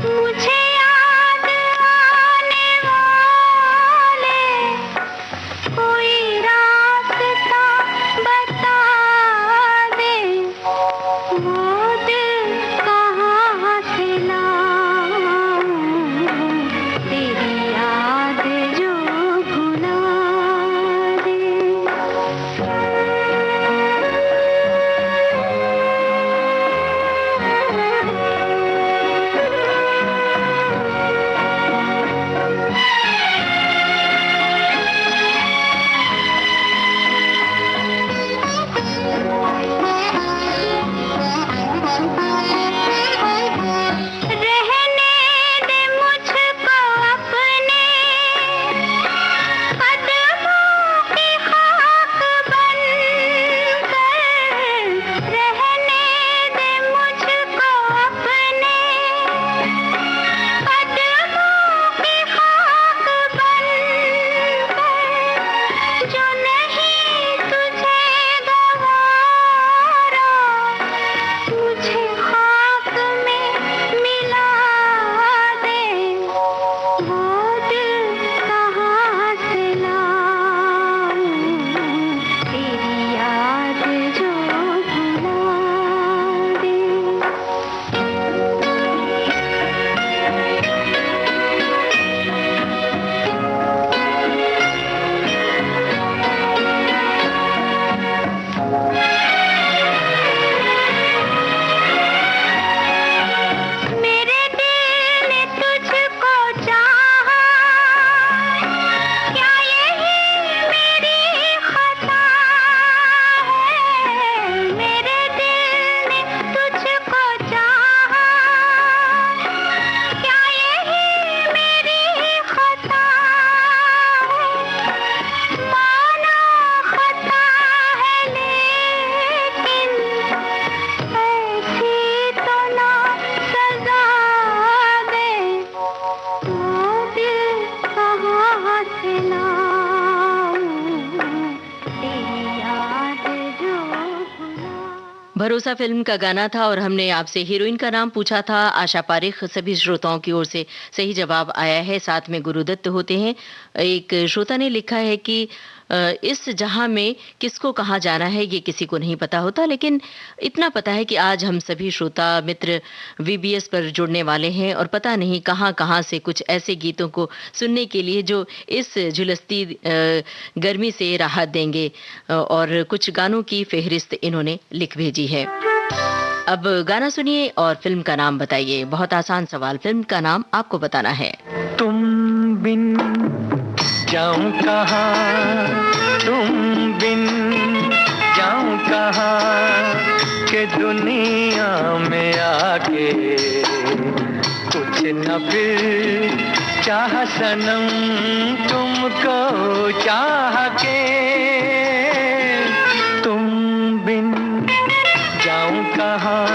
मुझे याद आने वाले कोई रास्ता बता दे, वो दिल कहाँ से लाऊं, तेरी याद जो भुला दे। रहने दे मुझको अपने कदमों की खाक बनकर, रहने दे मुझको अपने कदमों की खाक बनकर, जो नहीं तुझे गवारा मुझे खाक में मिला दे, वो दिल कहाँ से लाऊं, तेरी याद जो भुला दे। मेरे दिल ने तुझको चाहा, क्या यही मेरी खता है, मेरे दिल ने तुझको चाहा, क्या यही मेरी खता है, माना खता है लेकिन ऐसी तो ना सजा दे, वो दिल कहाँ से लाऊं, तेरी याद जो भुला। भरोसा फिल्म का गाना था और हमने आपसे हीरोइन का नाम पूछा था आशा पारिख। सभी श्रोताओं की ओर से सही जवाब आया है, साथ में गुरुदत्त होते हैं। एक श्रोता ने लिखा है कि इस जहां में किसको कहाँ जाना है ये किसी को नहीं पता होता, लेकिन इतना पता है कि आज हम सभी श्रोता मित्र VBS पर जुड़ने वाले हैं और पता नहीं कहाँ कहाँ से कुछ ऐसे गीतों को सुनने के लिए जो इस झुलसती गर्मी से राहत देंगे, और कुछ गानों की फेहरिस्त इन्होंने लिख भेजी है। अब गाना सुनिए और फिल्म का नाम बताइए। बहुत आसान सवाल, फिल्म का नाम आपको बताना है। तुम बिन जाऊं कहाँ, तुम बिन जाऊं कहाँ, के न फिर चाह सनम तुमको चाह के, तुम बिन जाऊं कहाँ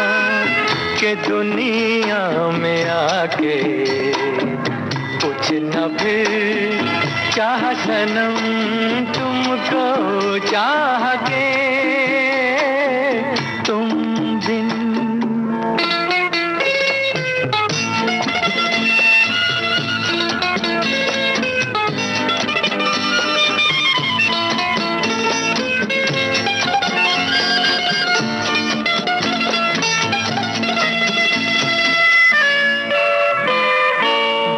के दुनिया में आके, कुछ न फिर चाह सनम तुमको चाह के, तुम बिन।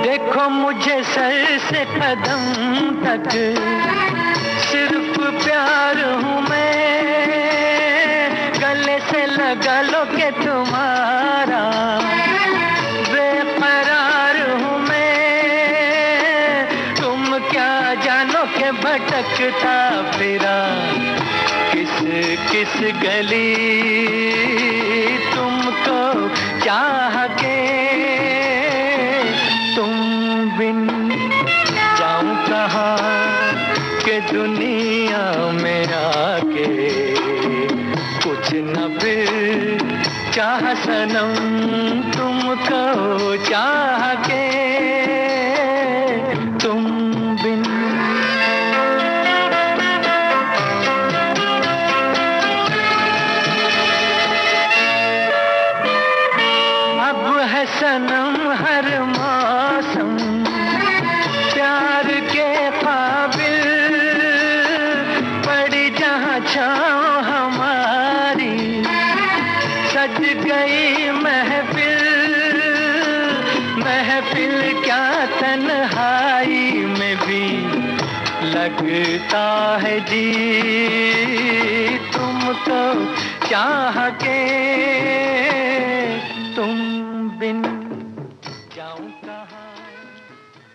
देखो मुझे सर से कदम तक सिर्फ प्यार हूँ मैं, गले से लगा लो के तुम्हारा बेकरार हूँ मैं, तुम क्या जानो के भटकता फिरा किस किस गली तुमको चाह के, तुम बिन जाऊं कहाँ के दुनिया में आके, कुछ न फिर चाह सनम तुमको चाह के, तुम बिन। अब है सनम हर मौसम प्यार के काबिल, पड़ी जहाँ छाँव हमारी सज गई महफिल, महफिल क्या तन्हाई में भी लगता है जी तुमको चाह के, तुम बिन जाऊं कहाँ।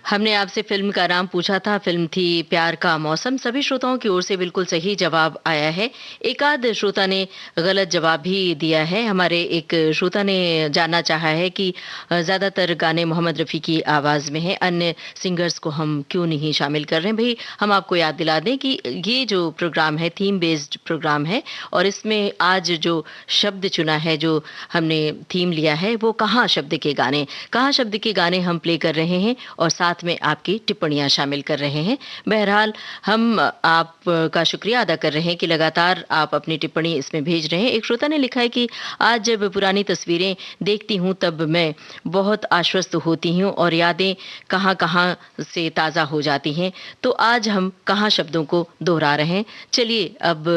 हमने आपसे फिल्म का नाम पूछा था, फिल्म थी प्यार का मौसम। सभी श्रोताओं की ओर से बिल्कुल सही जवाब आया है। एक आध श्रोता ने गलत जवाब भी दिया है। हमारे एक श्रोता ने जानना चाहा है कि ज़्यादातर गाने मोहम्मद रफ़ी की आवाज़ में हैं, अन्य सिंगर्स को हम क्यों नहीं शामिल कर रहे हैं। भाई हम आपको याद दिला दें कि ये जो प्रोग्राम है थीम बेस्ड प्रोग्राम है, और इसमें आज जो शब्द चुना है, जो हमने थीम लिया है, वो कहाँ शब्द के गाने, कहाँ शब्द के गाने हम प्ले कर रहे हैं और साथ में आपकी टिप्पणियां शामिल कर रहे हैं। बहरहाल हम आपका शुक्रिया अदा कर रहे हैं कि लगातार आप अपनी टिप्पणी इसमें भेज रहे हैं। एक श्रोता ने लिखा है कि आज जब पुरानी तस्वीरें देखती हूं तब मैं बहुत आश्वस्त होती हूं और यादें कहां कहां से ताज़ा हो जाती हैं। तो आज हम कहां शब्दों को दोहरा रहे हैं। चलिए अब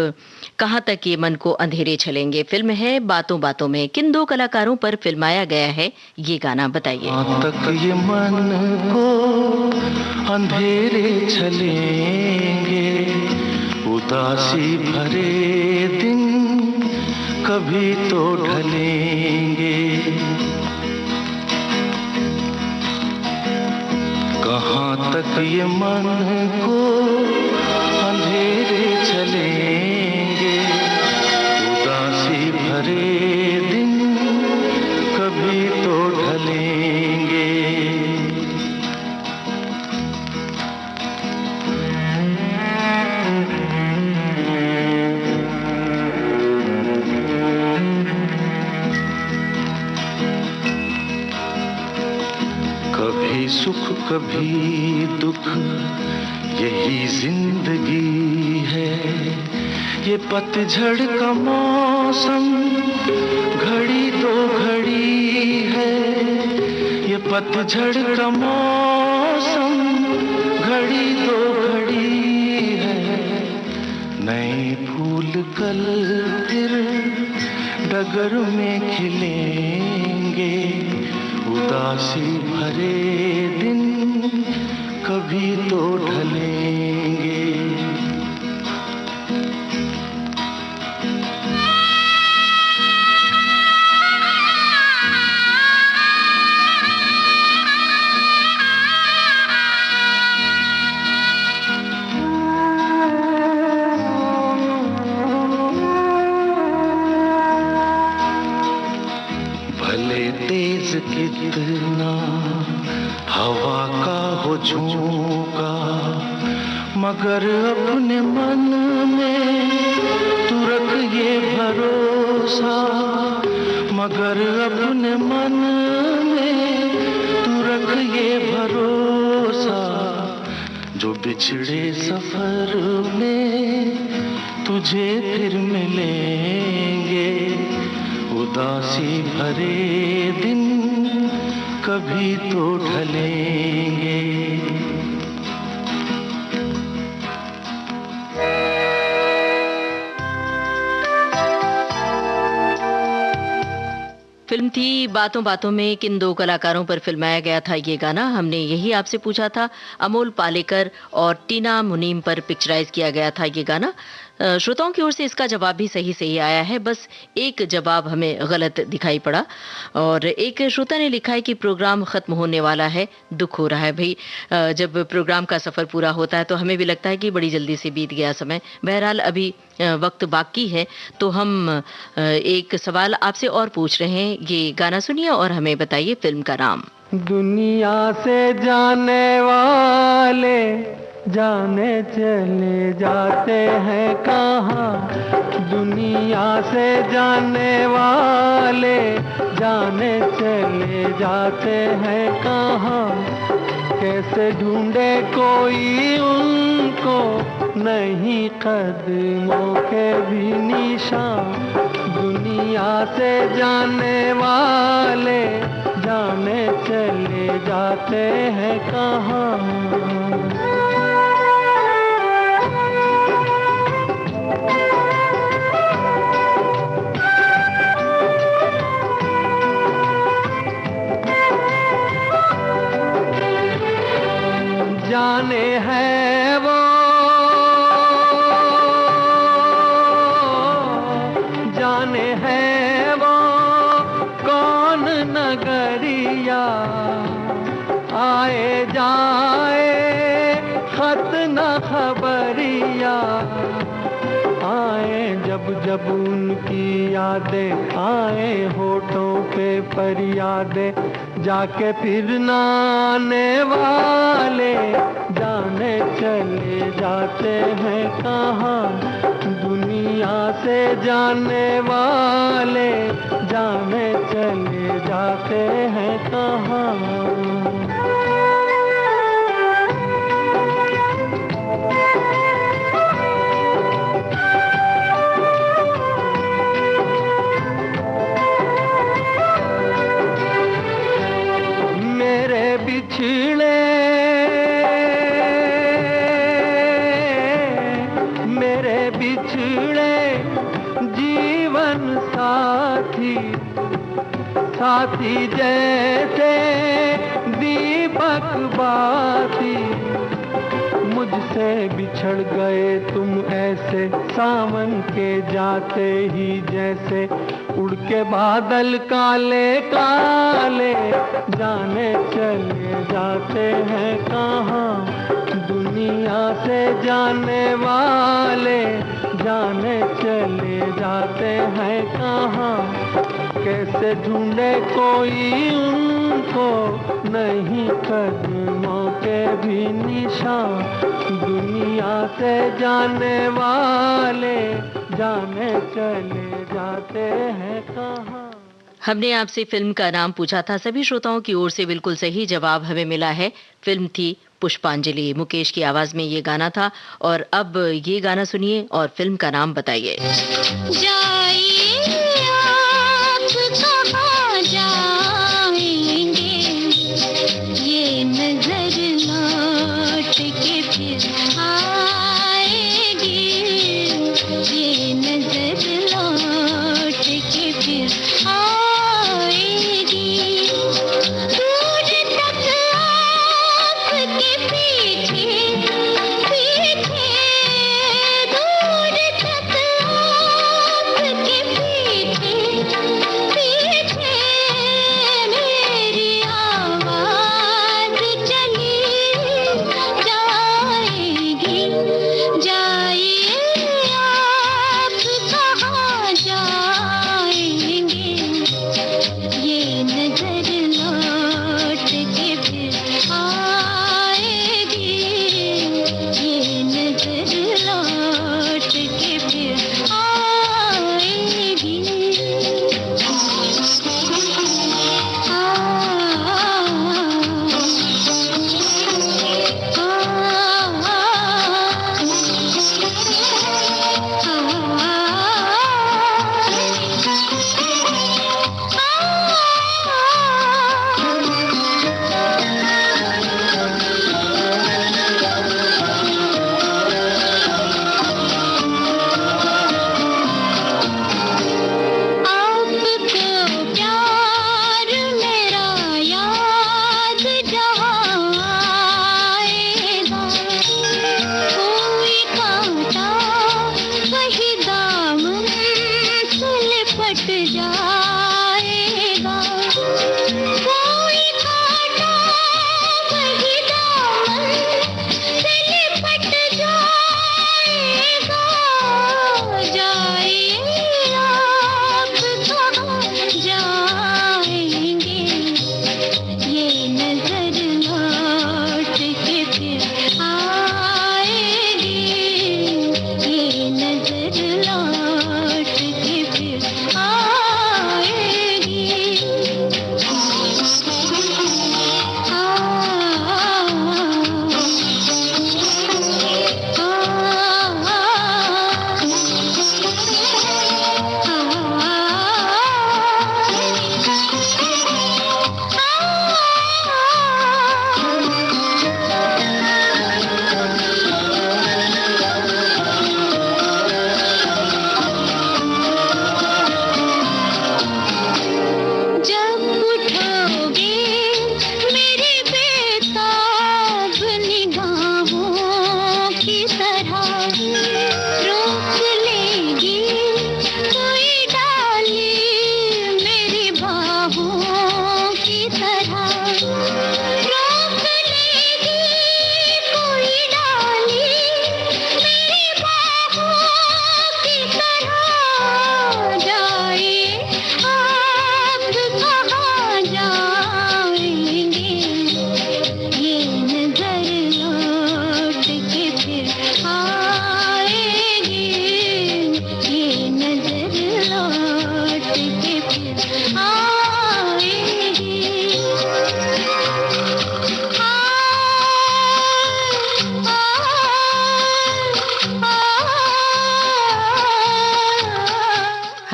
कहां तक ये मन को अंधेरे चलेंगे फिल्म है बातों बातों में। किन दो कलाकारों पर फिल्माया गया है ये गाना बताइए। तक ये मन को अंधेरे चलेंगे, उदासी भरे दिन कभी तो ढलेंगे, कहाँ तक ये मन को अंधेरे चलेंगे, उदासी भरे दिन कभी तो ढलेंगे। कभी सुख कभी दुख यही जिंदगी है, ये पतझड़ का मौसम घड़ी दो घड़ी है, ये पतझड़ का मौसम घड़ी दो घड़ी है। नए फूल कल फिर डगर में खिलेंगे, उदासी भरे दिन कभी तो ढलेंगे। भले तेज कितना फाका हो झोंका, मगर अपने मन में तू रख ये भरोसा, मगर अपने मन में तू रख ये भरोसा, जो बिछड़े सफर में तुझे फिर मिलेंगे, उदासी भरे दिन कभी तो ढलेंगे। फिल्म थी बातों बातों में, किन दो कलाकारों पर फिल्माया गया था ये गाना, हमने यही आपसे पूछा था। अमोल पालेकर और टीना मुनीम पर पिक्चराइज किया गया था ये गाना। श्रोताओं की ओर से इसका जवाब भी सही आया है, बस एक जवाब हमें गलत दिखाई पड़ा। और एक श्रोता ने लिखा है कि प्रोग्राम खत्म होने वाला है, दुख हो रहा है। भाई जब प्रोग्राम का सफर पूरा होता है तो हमें भी लगता है कि बड़ी जल्दी से बीत गया समय। बहरहाल अभी वक्त बाकी है, तो हम एक सवाल आपसे और पूछ रहे हैं। ये गाना सुनिए और हमें बताइए फिल्म का नाम। दुनिया से जाने वाले जाने चले जाते हैं कहाँ, दुनिया से जाने वाले जाने चले जाते हैं कहाँ, कैसे ढूंढे कोई उनको नहीं कदमों के भी निशान, दुनिया से जाने वाले जाने चले जाते हैं कहाँ। जाने हैं वो जाने हैं वो कौन नगरिया, आए जाए खत न खबरिया, आए जब जब उनकी यादें आए होठों पे फरियादें, जाके फिर न आने वाले जाने चले जाते हैं कहाँ, दुनिया से जाने वाले जाने चले जाते हैं कहाँ। मेरे बिछड़े जीवन साथी, साथी जैसे दीपक बाती, मुझसे बिछड़ गए तुम ऐसे सावन के जाते ही जैसे, उड़ के बादल काले काले जाने चले जाते हैं कहाँ, दुनिया से जाने वाले जाने चले जाते हैं कहाँ, कैसे ढूंढे कोई उनको नहीं कदमों के भी निशान, दुनिया से जाने वाले जाने चले जाते हैं कहाँ। हमने आपसे फिल्म का नाम पूछा था, सभी श्रोताओं की ओर से बिल्कुल सही जवाब हमें मिला है। फिल्म थी पुष्पांजलि, मुकेश की आवाज में ये गाना था। और अब ये गाना सुनिए और फिल्म का नाम बताइए। पीछे दूर तक आपके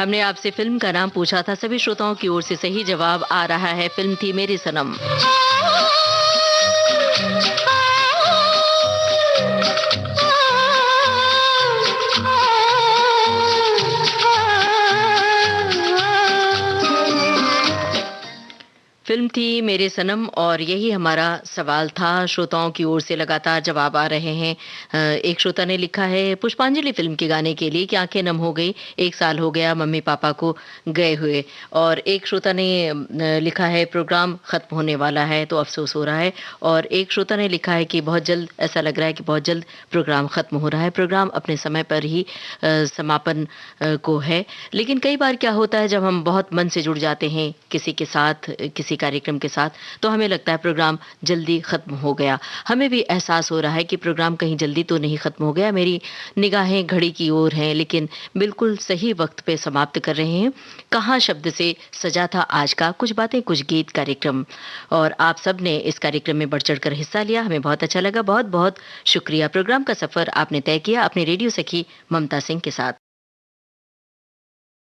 हमने आपसे फिल्म का नाम पूछा था, सभी श्रोताओं की ओर से सही जवाब आ रहा है। फिल्म थी मेरे सनम। फिल्म थी मेरे सनम और यही हमारा सवाल था। श्रोताओं की ओर से लगातार जवाब आ रहे हैं। एक श्रोता ने लिखा है पुष्पांजलि फिल्म के गाने के लिए कि आंखें नम हो गई, 1 साल हो गया मम्मी पापा को गए हुए। और एक श्रोता ने लिखा है प्रोग्राम खत्म होने वाला है तो अफसोस हो रहा है। और एक श्रोता ने लिखा है कि बहुत जल्द, ऐसा लग रहा है कि बहुत जल्द प्रोग्राम खत्म हो रहा है। प्रोग्राम अपने समय पर ही समापन को है, लेकिन कई बार क्या होता है जब हम बहुत मन से जुड़ जाते हैं किसी के साथ, किसी कार्यक्रम के साथ, तो हमें लगता है प्रोग्राम जल्दी खत्म हो गया। हमें भी एहसास हो रहा है कि प्रोग्राम कहीं जल्दी तो नहीं खत्म हो गया। मेरी निगाहें घड़ी की ओर हैं, लेकिन बिल्कुल सही वक्त पे समाप्त कर रहे हैं। कहाँ शब्द से सजा था आज का कुछ बातें कुछ गीत कार्यक्रम, और आप सब ने इस कार्यक्रम में बढ़ चढ़कर हिस्सा लिया। हमें बहुत अच्छा लगा। बहुत बहुत शुक्रिया। प्रोग्राम का सफर आपने तय किया अपने रेडियो सखी ममता सिंह के साथ।